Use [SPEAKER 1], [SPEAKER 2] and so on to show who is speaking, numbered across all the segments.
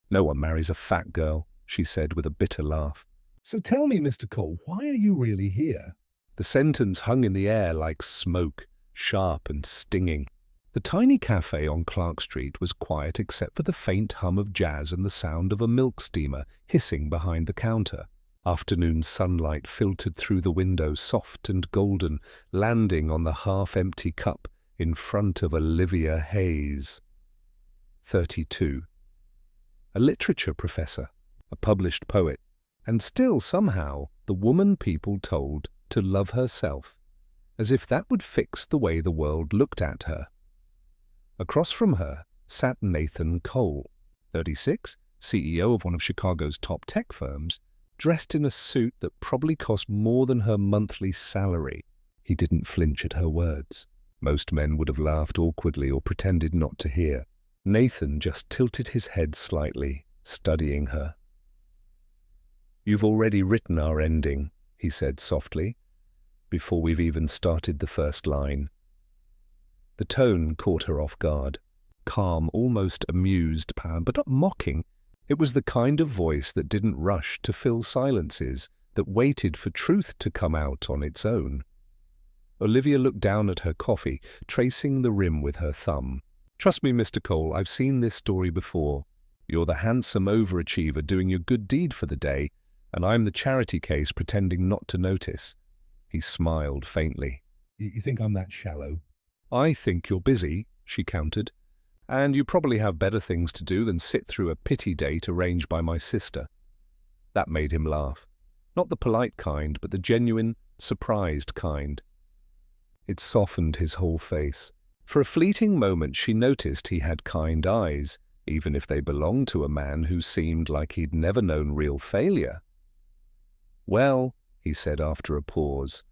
[SPEAKER 1] No one marries a fat girl, she said with a bitter laugh.
[SPEAKER 2] So tell me, Mr. Cole, why are you really here?
[SPEAKER 1] The sentence hung in the air like smoke, sharp and stinging. The tiny cafe on Clark Street was quiet except for the faint hum of jazz and the sound of a milk steamer hissing behind the counter. Afternoon sunlight filtered through the window, soft and golden, landing on the half-empty cup in front of Olivia Hayes. 32. A literature professor, a published poet, and still somehow the woman people told to love herself, as if that would fix the way the world looked at her. Across from her sat Nathan Cole, 36, CEO of one of Chicago's top tech firms, dressed in a suit that probably cost more than her monthly salary. He didn't flinch at her words. Most men would have laughed awkwardly or pretended not to hear. Nathan just tilted his head slightly, studying her. "You've already written our ending," he said softly, "before we've even started the first line." The tone caught her off guard. Calm, almost amused, but not mocking. It was the kind of voice that didn't rush to fill silences, that waited for truth to come out on its own. Olivia looked down at her coffee, tracing the rim with her thumb. "Trust me, Mr. Cole, I've seen this story before. You're the handsome overachiever doing your good deed for the day, and I'm the charity case pretending not to notice." He smiled faintly.
[SPEAKER 2] You think I'm that shallow?
[SPEAKER 1] "I think you're busy," she countered, "and you probably have better things to do than sit through a pity date arranged by my sister." That made him laugh. Not the polite kind, but the genuine, surprised kind. It softened his whole face. For a fleeting moment she noticed he had kind eyes, even if they belonged to a man who seemed like he'd never known real failure. "Well," he said after a pause,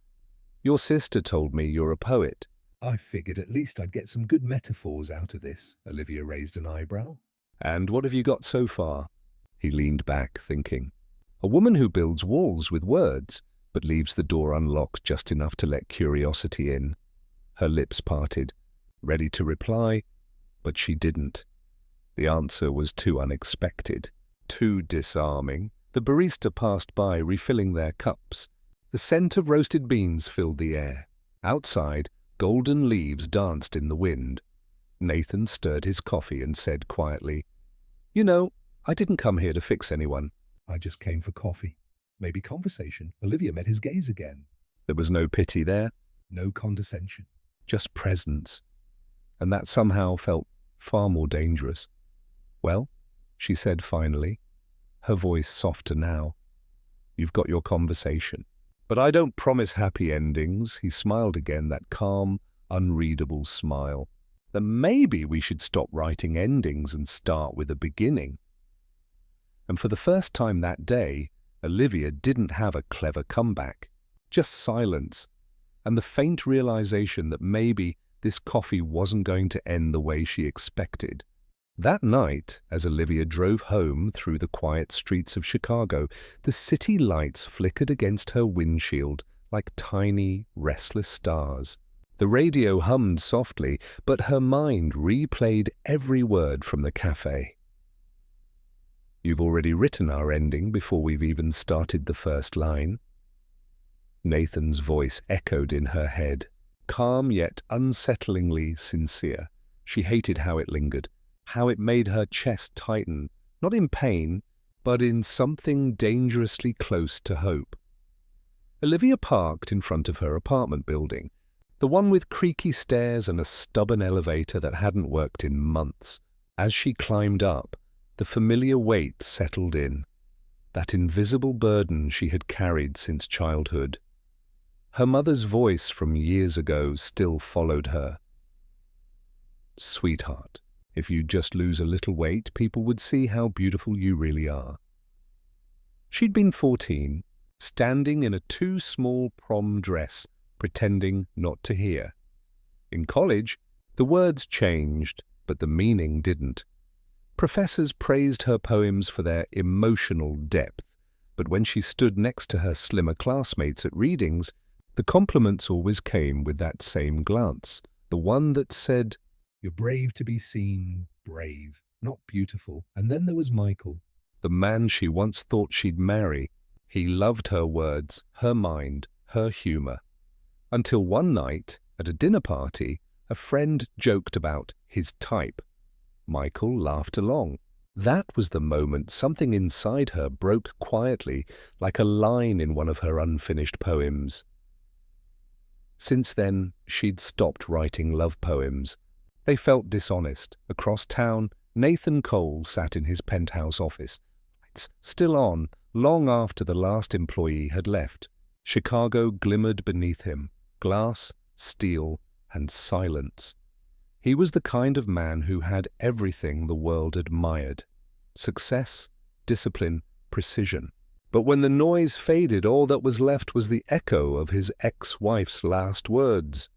[SPEAKER 1] "your sister told me you're a poet."
[SPEAKER 2] I figured at least I'd get some good metaphors out of this. Olivia raised an eyebrow.
[SPEAKER 1] "And what have you got so far?" He leaned back, thinking. A woman who builds walls with words, but leaves the door unlocked just enough to let curiosity in. Her lips parted, ready to reply, but she didn't. The answer was too unexpected, too disarming. The barista passed by, refilling their cups. The scent of roasted beans filled the air. Outside, golden leaves danced in the wind. Nathan stirred his coffee and said quietly, "You know, I didn't come here to fix anyone.
[SPEAKER 2] I just came for coffee. Maybe conversation." Olivia met his gaze again.
[SPEAKER 1] There was no pity there,
[SPEAKER 2] No condescension.
[SPEAKER 1] just presence. And that somehow felt far more dangerous. "Well," she said finally, her voice softer now, "you've got your conversation. But I don't promise happy endings." He smiled again, that calm, unreadable smile. "Then maybe we should stop writing endings and start with a beginning." And for the first time that day, Olivia didn't have a clever comeback, just silence, and the faint realization that maybe this coffee wasn't going to end the way she expected. That night, as Olivia drove home through the quiet streets of Chicago, the city lights flickered against her windshield like tiny, restless stars. The radio hummed softly, but her mind replayed every word from the cafe. "You've already written our ending before we've even started the first line." Nathan's voice echoed in her head, calm yet unsettlingly sincere. She hated how it lingered, how it made her chest tighten, not in pain, but in something dangerously close to hope. Olivia parked in front of her apartment building, the one with creaky stairs and a stubborn elevator that hadn't worked in months. As she climbed up, the familiar weight settled in, that invisible burden she had carried since childhood. Her mother's voice from years ago still followed her. "Sweetheart, if you just lose a little weight, people would see how beautiful you really are." She'd been 14, standing in a too-small prom dress, pretending not to hear. In college, the words changed, but the meaning didn't. Professors praised her poems for their emotional depth, but when she stood next to her slimmer classmates at readings, the compliments always came with that same glance, the one that said,
[SPEAKER 2] "You're brave to be seen, brave." not beautiful. And then there was Michael.
[SPEAKER 1] The man she once thought she'd marry. He loved her words, her mind, her humor. Until one night, at a dinner party, a friend joked about his type. Michael laughed along. That was the moment something inside her broke quietly, like a line in one of her unfinished poems. Since then, she'd stopped writing love poems. They felt dishonest. Across town, Nathan Cole sat in his penthouse office. Lights still on, long after the last employee had left. Chicago glimmered beneath him. Glass, steel, and silence. He was the kind of man who had everything the world admired. Success, discipline, precision. But when the noise faded, all that was left was the echo of his ex-wife's last words.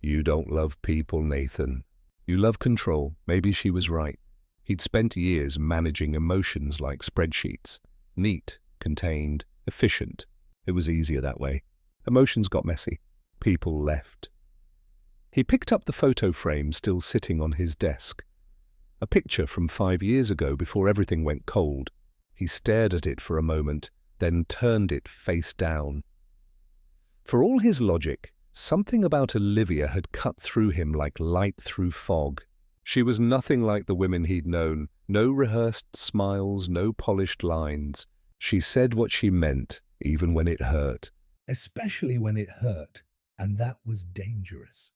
[SPEAKER 1] "You don't love people, Nathan. You love control." Maybe she was right. He'd spent years managing emotions like spreadsheets. Neat, contained, efficient. It was easier that way. Emotions got messy. People left. He picked up the photo frame still sitting on his desk. A picture from 5 years ago before everything went cold. He stared at it for a moment, then turned it face down. For all his logic, something about Olivia had cut through him like light through fog. She was nothing like the women he'd known. No rehearsed smiles, no polished lines. She said what she meant, even when it hurt.
[SPEAKER 2] Especially when it hurt, and that was dangerous.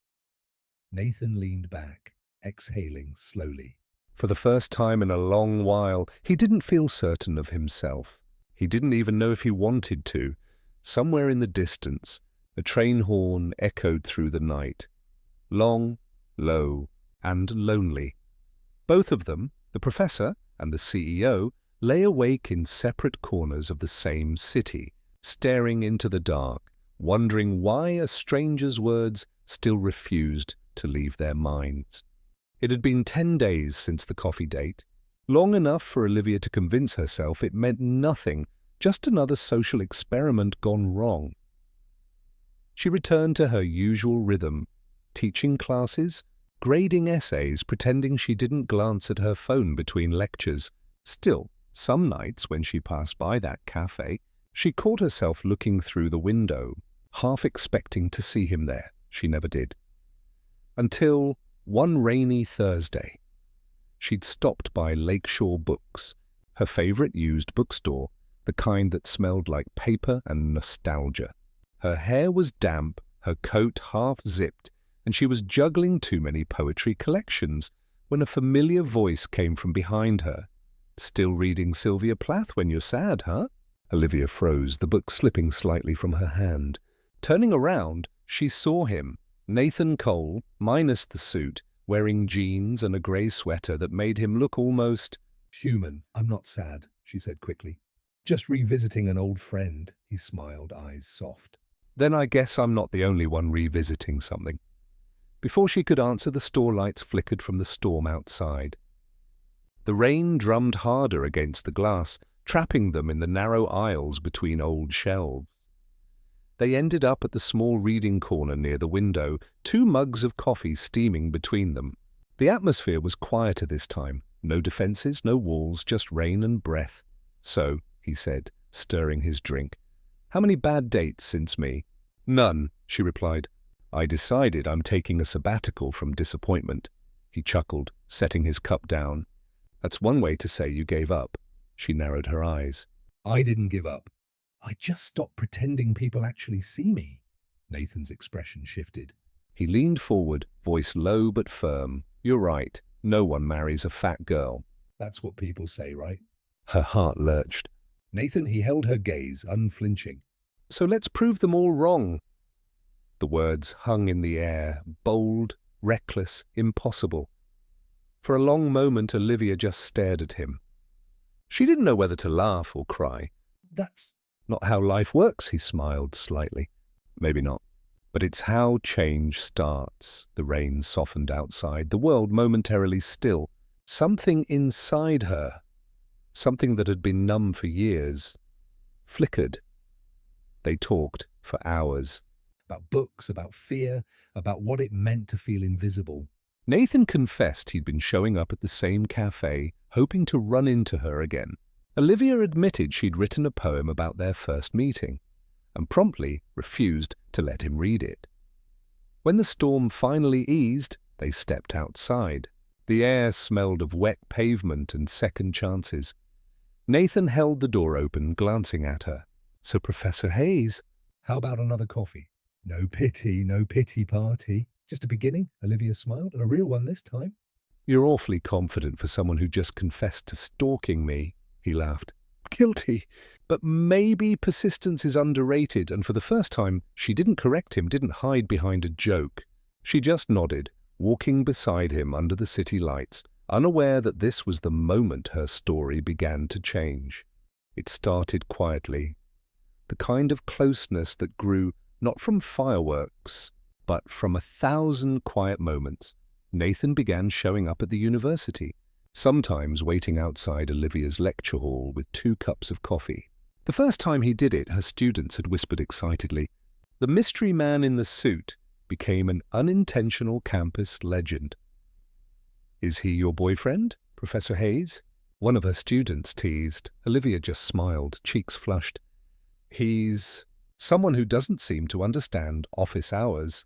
[SPEAKER 2] Nathan leaned back, exhaling slowly.
[SPEAKER 1] For the first time in a long while, he didn't feel certain of himself. He didn't even know if he wanted to. Somewhere in the distance, a train horn echoed through the night. Long, low, and lonely. Both of them, the professor and the CEO, lay awake in separate corners of the same city, staring into the dark, wondering why a stranger's words still refused to leave their minds. It had been 10 days since the coffee date, long enough for Olivia to convince herself it meant nothing, just another social experiment gone wrong. She returned to her usual rhythm, teaching classes, grading essays, pretending she didn't glance at her phone between lectures. Still, some nights when she passed by that cafe, she caught herself looking through the window, half expecting to see him there. She never did. Until one rainy Thursday, she'd stopped by Lakeshore Books, her favorite used bookstore, the kind that smelled like paper and nostalgia. Her hair was damp, her coat half-zipped, and she was juggling too many poetry collections when a familiar voice came from behind her. "Still reading Sylvia Plath when you're sad, huh?" Olivia froze, the book slipping slightly from her hand. Turning around, she saw him, Nathan Cole, minus the suit, wearing jeans and a grey sweater that made him look almost
[SPEAKER 2] "Human. I'm not sad," she said quickly. "Just revisiting an old friend." He smiled, eyes soft.
[SPEAKER 1] Then I guess I'm not the only one revisiting something. Before she could answer, the store lights flickered from the storm outside. The rain drummed harder against the glass, trapping them in the narrow aisles between old shelves. They ended up at the small reading corner near the window, 2 mugs of coffee steaming between them. The atmosphere was quieter this time. No defenses, no walls, just rain and breath. "So," he said, stirring his drink, "how many bad dates since me?" "None," she replied. "I decided I'm taking a sabbatical from disappointment." He chuckled, setting his cup down. "That's one way to say you gave up." She narrowed her eyes.
[SPEAKER 2] "I didn't give up. I just stopped pretending people actually see me." Nathan's expression shifted.
[SPEAKER 1] He leaned forward, voice low but firm. "You're right. No one marries a fat girl."
[SPEAKER 2] "That's what people say, right?"
[SPEAKER 1] Her heart lurched.
[SPEAKER 2] Nathan, he held her gaze, unflinching.
[SPEAKER 1] "So let's prove them all wrong." The words hung in the air, bold, reckless, impossible. For a long moment, Olivia just stared at him. She didn't know whether to laugh or cry.
[SPEAKER 2] "That's
[SPEAKER 1] "Not how life works," he smiled slightly. "Maybe not. But it's how change starts." The rain softened outside, the world momentarily still. Something inside her, something that had been numb for years, flickered. They talked for hours.
[SPEAKER 2] about books, about fear, about what it meant to feel invisible.
[SPEAKER 1] Nathan confessed he'd been showing up at the same cafe, hoping to run into her again. Olivia admitted she'd written a poem about their first meeting, and promptly refused to let him read it. When the storm finally eased, they stepped outside. The air smelled of wet pavement and second chances. Nathan held the door open, glancing at her. "So, Professor Hayes,
[SPEAKER 2] How about another coffee? No pity party. Just a beginning," Olivia smiled, "and a real one this time."
[SPEAKER 1] you're awfully confident for someone who just confessed to stalking me," he laughed. "Guilty. But maybe persistence is underrated, and for the first time, she didn't correct him, didn't hide behind a joke. She just nodded, walking beside him under the city lights, unaware that this was the moment her story began to change. It started quietly, the kind of closeness that grew not from fireworks, but from 1,000 quiet moments. Nathan began showing up at the university, sometimes waiting outside Olivia's lecture hall with 2 cups of coffee. The first time he did it, her students had whispered excitedly. The mystery man in the suit became an unintentional campus legend. "Is he your boyfriend, Professor Hayes?" one of her students teased. Olivia just smiled, cheeks flushed. "He's someone who doesn't seem to understand office hours."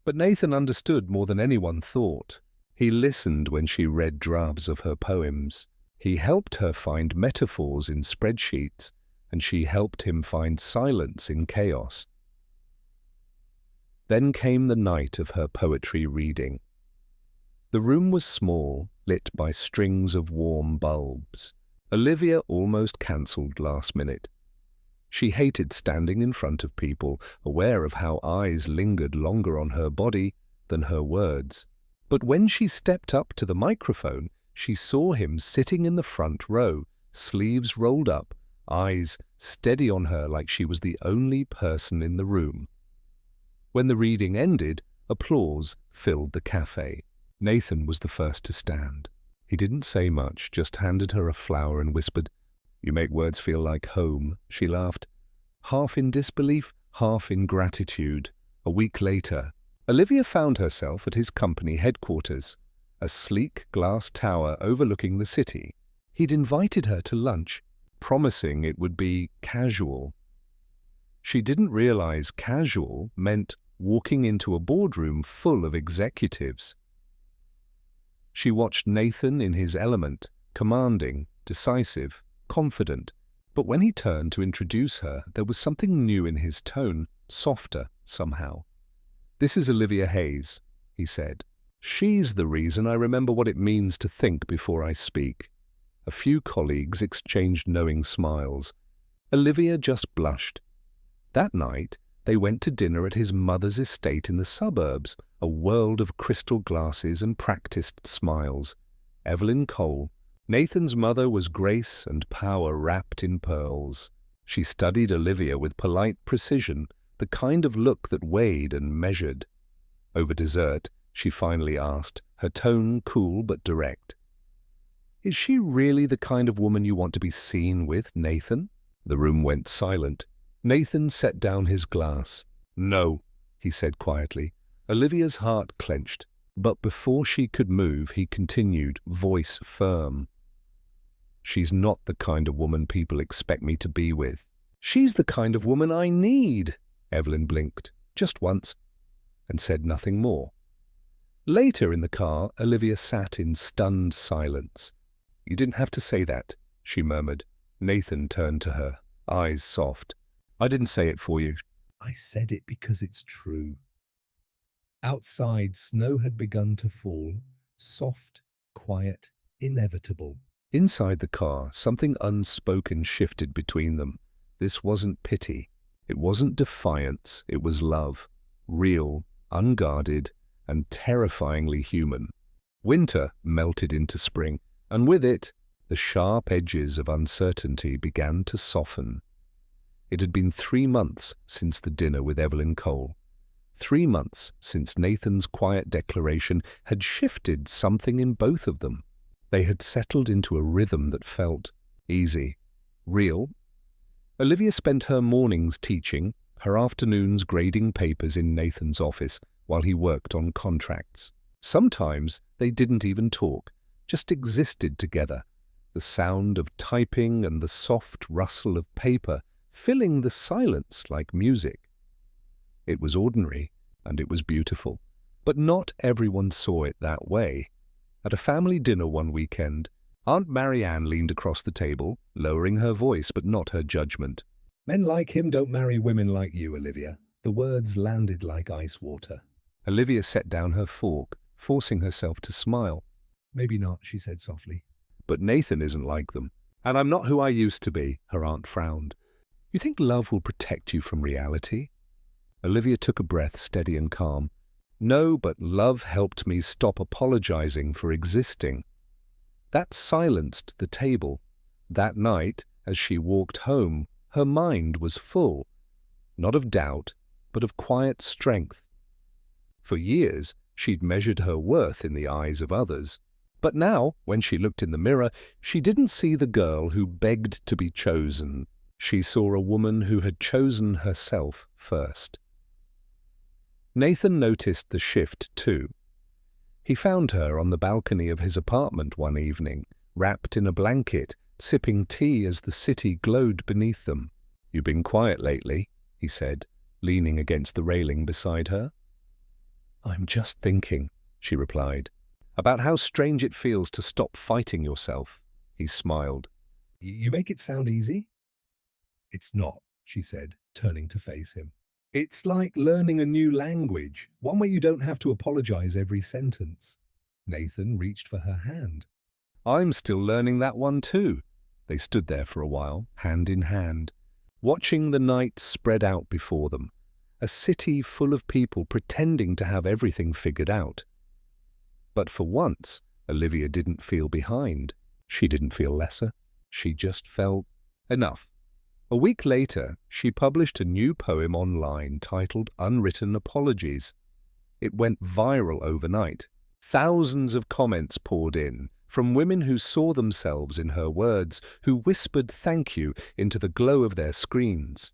[SPEAKER 1] But Nathan understood more than anyone thought. He listened when she read drafts of her poems. He helped her find metaphors in spreadsheets, and she helped him find silence in chaos. Then came the night of her poetry reading. The room was small, lit by strings of warm bulbs. Olivia almost cancelled last minute. She hated standing in front of people, aware of how eyes lingered longer on her body than her words. But when she stepped up to the microphone, she saw him sitting in the front row, sleeves rolled up, eyes steady on her like she was the only person in the room. When the reading ended, applause filled the cafe. Nathan was the first to stand. He didn't say much, just handed her a flower and whispered, "You make words feel like home." She laughed, half in disbelief, half in gratitude. A week later, Olivia found herself at his company headquarters, a sleek glass tower overlooking the city. He'd invited her to lunch, promising it would be casual. She didn't realize casual meant walking into a boardroom full of executives. She watched Nathan in his element, commanding, decisive, confident, but when he turned to introduce her, there was something new in his tone, softer somehow. "This is Olivia Hayes," he said. "She's the reason I remember what it means to think before I speak." A few colleagues exchanged knowing smiles. Olivia just blushed. That night, they went to dinner at his mother's estate in the suburbs, a world of crystal glasses and practiced smiles. Evelyn Cole, Nathan's mother, was grace and power wrapped in pearls. She studied Olivia with polite precision, the kind of look that weighed and measured. Over dessert, she finally asked, her tone cool but direct, "Is she really the kind of woman you want to be seen with, Nathan?" The room went silent. Nathan set down his glass. "No," he said quietly. Olivia's heart clenched, but before she could move, he continued, voice firm. "She's not the kind of woman people expect me to be with." "She's the kind of woman I need." Evelyn blinked, just once, and said nothing more. Later in the car, Olivia sat in stunned silence. "You didn't have to say that," she murmured. Nathan turned to her, eyes soft. "I didn't say it for you."
[SPEAKER 2] "I said it because it's true." Outside, snow had begun to fall, soft, quiet, inevitable.
[SPEAKER 1] Inside the car, something unspoken shifted between them. This wasn't pity. It wasn't defiance. It was love. Real, unguarded, and terrifyingly human. Winter melted into spring, and with it, the sharp edges of uncertainty began to soften. It had been 3 months since the dinner with Evelyn Cole. 3 months since Nathan's quiet declaration had shifted something in both of them. They had settled into a rhythm that felt easy, real. Olivia spent her mornings teaching, her afternoons grading papers in Nathan's office while he worked on contracts. Sometimes they didn't even talk, just existed together, the sound of typing and the soft rustle of paper filling the silence like music. It was ordinary, and it was beautiful, but not everyone saw it that way. At a family dinner one weekend, Aunt Marianne leaned across the table, lowering her voice but not her judgment.
[SPEAKER 2] Men like him don't marry women like you, Olivia. The words landed like ice water.
[SPEAKER 1] Olivia set down her fork, forcing herself to smile.
[SPEAKER 2] Maybe not, she said softly.
[SPEAKER 1] But Nathan isn't like them. And I'm not who I used to be, her aunt frowned. You think love will protect you from reality? Olivia took a breath, steady and calm. No, but love helped me stop apologizing for existing. That silenced the table. That night, as she walked home, her mind was full, not of doubt, but of quiet strength. For years, she'd measured her worth in the eyes of others. But now, when she looked in the mirror, she didn't see the girl who begged to be chosen. She saw a woman who had chosen herself first. Nathan noticed the shift too. He found her on the balcony of his apartment one evening, wrapped in a blanket, sipping tea as the city glowed beneath them. "You've been quiet lately," he said, leaning against the railing beside her. "I'm just thinking," she replied, "about how strange it feels to stop fighting yourself." He smiled.
[SPEAKER 2] You make it sound easy? It's not, she said, turning to face him. It's like learning a new language, one where you don't have to apologize every sentence. Nathan reached for her hand.
[SPEAKER 1] "I'm still learning that one too." They stood there for a while, hand in hand, watching the night spread out before them, a city full of people pretending to have everything figured out. But for once, Olivia didn't feel behind. She didn't feel lesser. She just felt enough. A week later, she published a new poem online titled Unwritten Apologies. It went viral overnight. Thousands of comments poured in, from women who saw themselves in her words, who whispered thank you into the glow of their screens.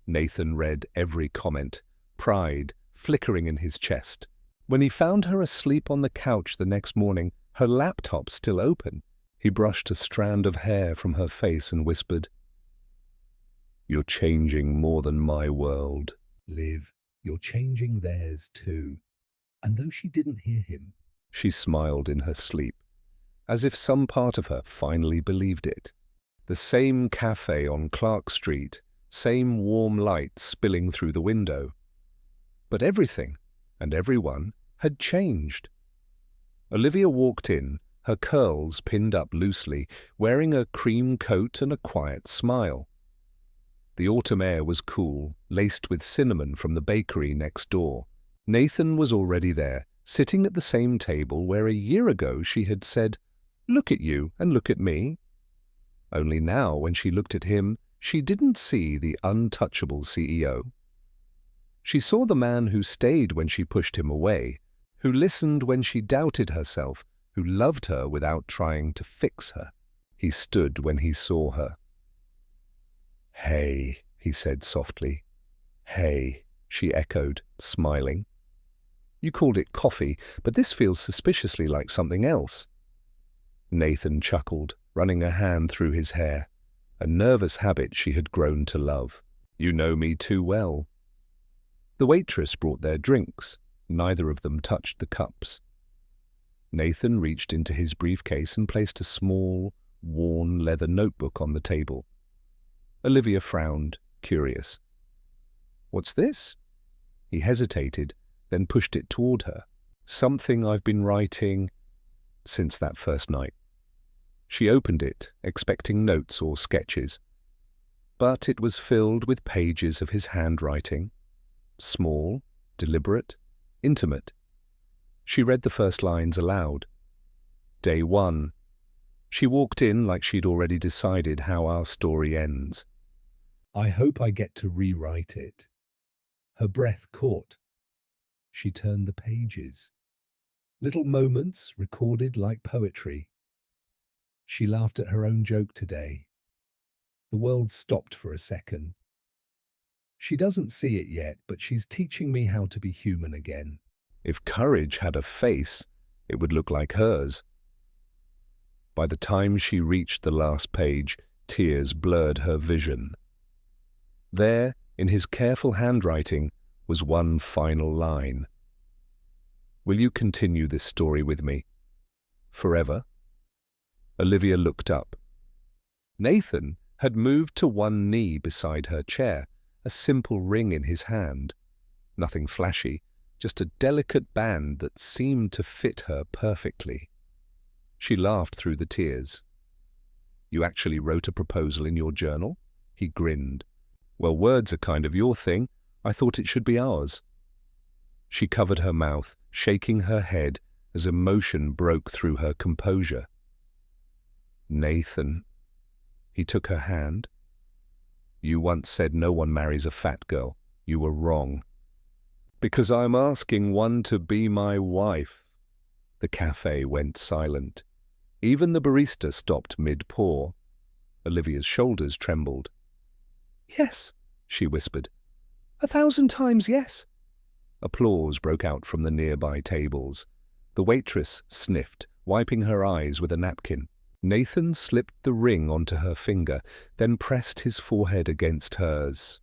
[SPEAKER 1] Nathan read every comment, pride flickering in his chest. When he found her asleep on the couch the next morning, her laptop still open, he brushed a strand of hair from her face and whispered, "You're changing more than my world."
[SPEAKER 2] Liv, you're changing theirs too. And though she didn't hear him,
[SPEAKER 1] She smiled in her sleep, as if some part of her finally believed it. The same cafe on Clark Street, same warm light spilling through the window. But everything and everyone had changed. Olivia walked in, her curls pinned up loosely, wearing a cream coat and a quiet smile. The autumn air was cool, laced with cinnamon from the bakery next door. Nathan was already there, sitting at the same table where a year ago she had said, "Look at you and look at me." Only now, when she looked at him, she didn't see the untouchable CEO. She saw the man who stayed when she pushed him away, who listened when she doubted herself, who loved her without trying to fix her. He stood when he saw her. "Hey," he said softly. "Hey," she echoed, smiling. "You called it coffee, but this feels suspiciously like something else." Nathan chuckled, running a hand through his hair, a nervous habit she had grown to love. "You know me too well." The waitress brought their drinks. Neither of them touched the cups. Nathan reached into his briefcase and placed a small, worn leather notebook on the table. Olivia frowned, curious. "What's this?" He hesitated, then pushed it toward her. "Something I've been writing since that first night." She opened it, expecting notes or sketches. But it was filled with pages of his handwriting. Small, deliberate, intimate. She read the first lines aloud. Day 1. She walked in like she'd already decided how our story ends.
[SPEAKER 2] I hope I get to rewrite it. Her breath caught. She turned the pages. Little moments recorded like poetry. She laughed at her own joke today. The world stopped for a second. She doesn't see it yet, but she's teaching me how to be human again.
[SPEAKER 1] If courage had a face, it would look like hers. By the time she reached the last page, tears blurred her vision. There, in his careful handwriting, was one final line. "Will you continue this story with me? Forever?" Olivia looked up. Nathan had moved to one knee beside her chair, a simple ring in his hand. Nothing flashy, just a delicate band that seemed to fit her perfectly. She laughed through the tears. "You actually wrote a proposal in your journal?" He grinned. "Well, words are kind of your thing. I thought it should be ours." She covered her mouth, shaking her head as emotion broke through her composure. "Nathan." He took her hand. "You once said no one marries a fat girl. You were wrong." "Because I'm asking one to be my wife." The cafe went silent. Even the barista stopped mid-pour. Olivia's shoulders trembled. "Yes," she whispered. 1,000 times yes." Applause broke out from the nearby tables. The waitress sniffed, wiping her eyes with a napkin. Nathan slipped the ring onto her finger, then pressed his forehead against hers.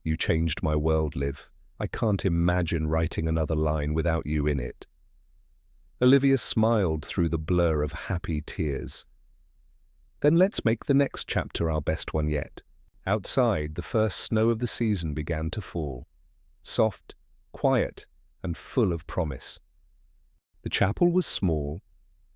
[SPEAKER 1] "You changed my world, Liv. I can't imagine writing another line without you in it." Olivia smiled through the blur of happy tears. "Then let's make the next chapter our best one yet." Outside, the first snow of the season began to fall. Soft, quiet, and full of promise. The chapel was small,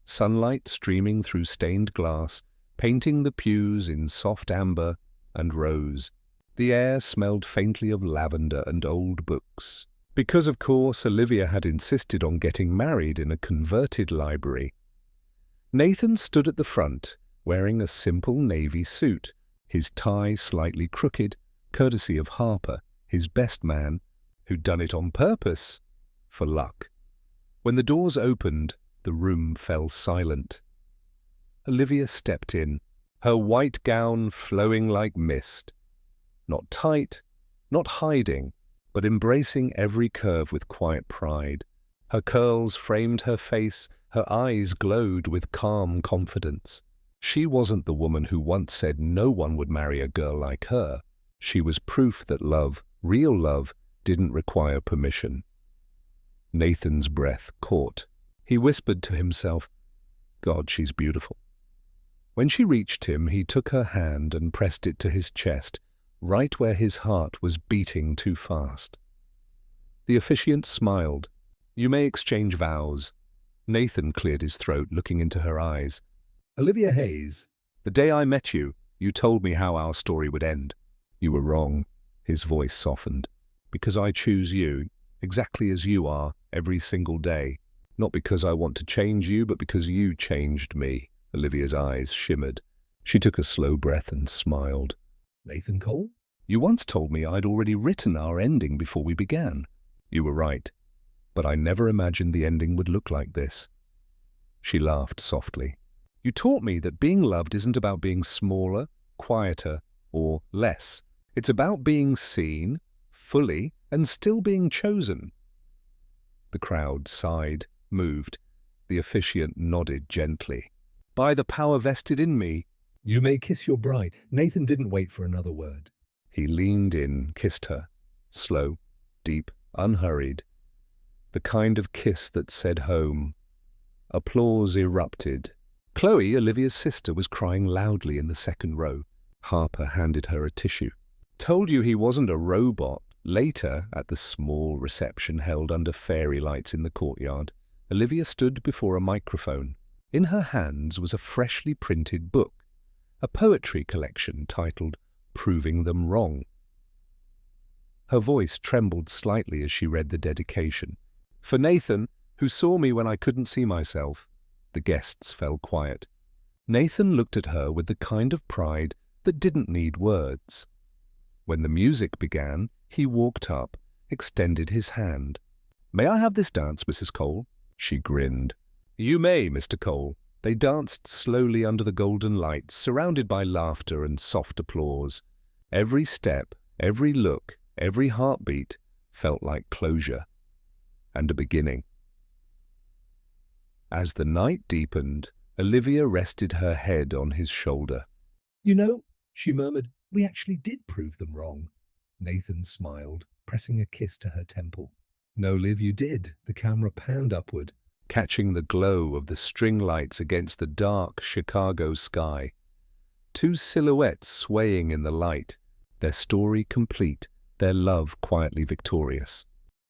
[SPEAKER 1] sunlight streaming through stained glass, painting the pews in soft amber and rose. The air smelled faintly of lavender and old books. Because, of course, Olivia had insisted on getting married in a converted library. Nathan stood at the front, wearing a simple navy suit, his tie slightly crooked, courtesy of Harper, his best man, who'd done it on purpose, for luck. When the doors opened, the room fell silent. Olivia stepped in, her white gown flowing like mist. Not tight, not hiding, but embracing every curve with quiet pride. Her curls framed her face, her eyes glowed with calm confidence. She wasn't the woman who once said no one would marry a girl like her. She was proof that love, real love, didn't require permission. Nathan's breath caught. He whispered to himself, "God, she's beautiful." When she reached him, he took her hand and pressed it to his chest, right where his heart was beating too fast. The officiant smiled. "You may exchange vows." Nathan cleared his throat, looking into her eyes.
[SPEAKER 2] Olivia Hayes.
[SPEAKER 1] "The day I met you, you told me how our story would end." "You were wrong." His voice softened. "Because I choose you, exactly as you are, every single day. Not because I want to change you, but because you changed me." Olivia's eyes shimmered. She took a slow breath and smiled.
[SPEAKER 2] Nathan Cole?
[SPEAKER 1] "You once told me I'd already written our ending before we began." "You were right. But I never imagined the ending would look like this." She laughed softly. "You taught me that being loved isn't about being smaller, quieter, or less. It's about being seen, fully, and still being chosen." The crowd sighed, moved. The officiant nodded gently. "By the power vested in me."
[SPEAKER 2] You may kiss your bride. Nathan didn't wait for another word.
[SPEAKER 1] He leaned in, kissed her. Slow, deep, unhurried. The kind of kiss that said home. Applause erupted. Chloe, Olivia's sister, was crying loudly in the second row. Harper handed her a tissue. "Told you he wasn't a robot." Later, at the small reception held under fairy lights in the courtyard, Olivia stood before a microphone. In her hands was a freshly printed book, a poetry collection titled Proving Them Wrong. Her voice trembled slightly as she read the dedication. "For Nathan, who saw me when I couldn't see myself." The guests fell quiet. Nathan looked at her with the kind of pride that didn't need words. When the music began, he walked up, extended his hand. "May I have this dance, Mrs. Cole?" She grinned. "You may, Mr. Cole." They danced slowly under the golden lights, surrounded by laughter and soft applause. Every step, every look, every heartbeat felt like closure. and a beginning. As the night deepened, Olivia rested her head on his shoulder.
[SPEAKER 2] You know, she murmured, we actually did prove them wrong. Nathan smiled, pressing a kiss to her temple. No, Liv, you did. The camera panned upward,
[SPEAKER 1] Catching the glow of the string lights against the dark Chicago sky. Two silhouettes swaying in the light, their story complete, their love quietly victorious.